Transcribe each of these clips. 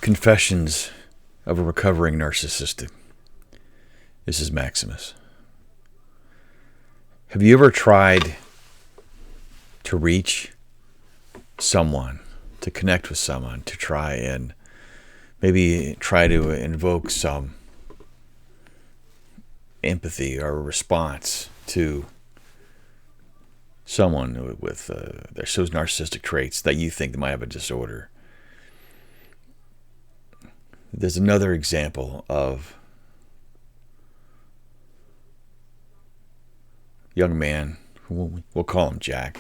Confessions of a Recovering Narcissistic. This is Maximus. Have you ever tried to reach someone, to connect with someone, to try to invoke some empathy or response to someone with those narcissistic traits that you think they might have a disorder? There's another example of a young man, we'll call him Jack,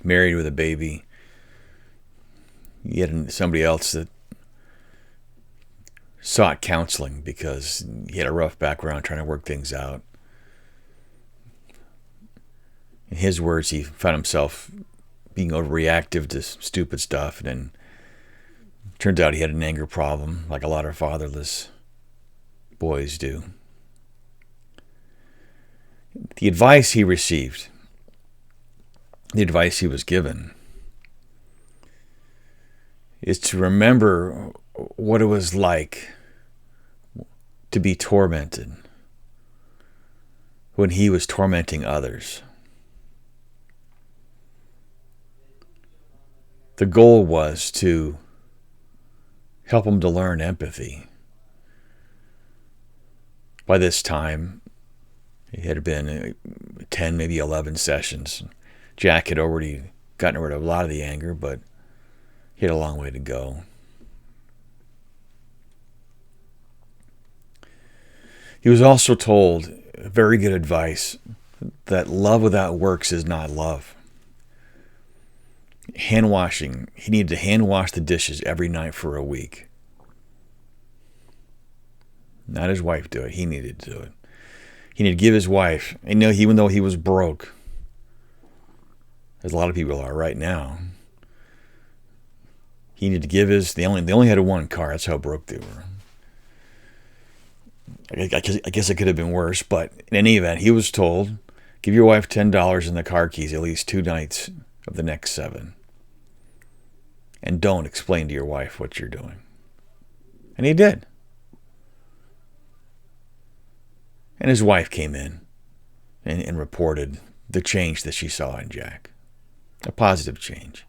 married with a baby. He had somebody else that sought counseling because he had a rough background trying to work things out. In his words, he found himself being overreactive to stupid stuff, and then turns out he had an anger problem, like a lot of fatherless boys do. The advice he received, the advice he was given, is to remember what it was like to be tormented when he was tormenting others. The goal was to help him to learn empathy. By this time, it had been 10, maybe 11 sessions. Jack had already gotten rid of a lot of the anger, but he had a long way to go. He was also told very good advice that love without works is not love. Hand washing. He needed to hand wash the dishes every night for a week. Not his wife do it. He needed to do it. He needed to give his wife, and even though he was broke, as a lot of people are right now, he needed to give they only had one car. That's how broke they were. I guess it could have been worse, but in any event, he was told, give your wife $10 in the car keys at least 2 nights of the next 7. And don't explain to your wife what you're doing. And he did. And his wife came in and reported the change that she saw in Jack. A positive change.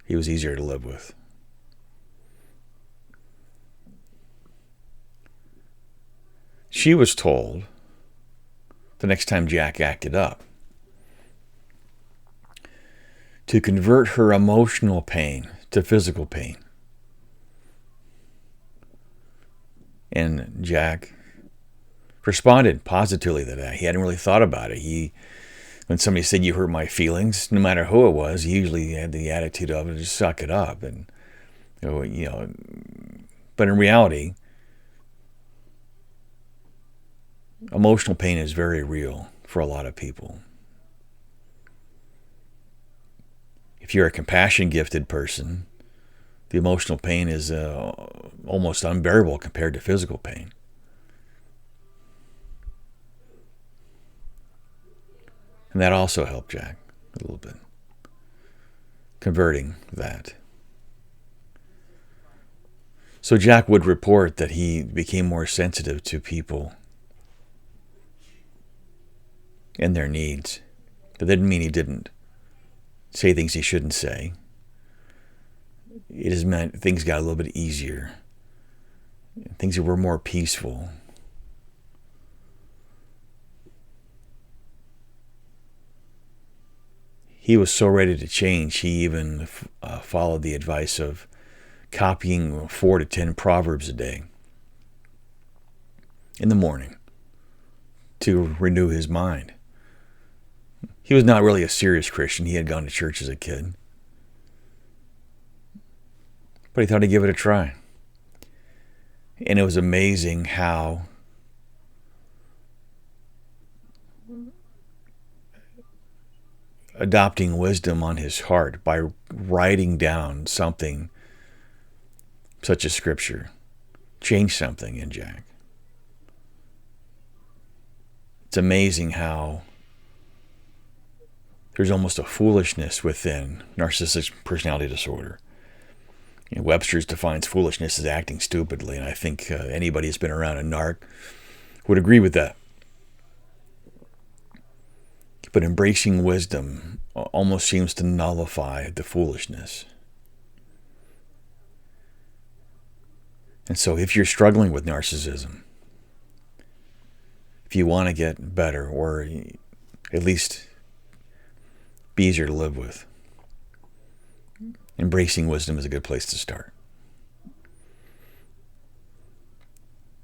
He was easier to live with. She was told the next time Jack acted up to convert her emotional pain to physical pain. And Jack responded positively to that. He hadn't really thought about it. When somebody said, you hurt my feelings, no matter who it was, he usually had the attitude of, just suck it up. And but in reality, emotional pain is very real for a lot of people. If you're a compassion-gifted person, the emotional pain is almost unbearable compared to physical pain. And that also helped Jack a little bit, converting that. So Jack would report that he became more sensitive to people and their needs. That didn't mean he didn't say things he shouldn't say. It just meant things got a little bit easier. Things were more peaceful. He was so ready to change, he even followed the advice of copying 4 to 10 Proverbs a day in the morning to renew his mind. He was not really a serious Christian. He had gone to church as a kid. But he thought he'd give it a try. And it was amazing how adopting wisdom on his heart by writing down something such as Scripture changed something in Jack. It's amazing how there's almost a foolishness within narcissistic personality disorder. Webster's defines foolishness as acting stupidly, and I think anybody who's been around a narc would agree with that. But embracing wisdom almost seems to nullify the foolishness. And so if you're struggling with narcissism, if you want to get better or at least be easier to live with, embracing wisdom is a good place to start.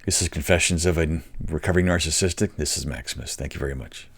This is Confessions of a Recovering Narcissistic. This is Maximus. Thank you very much.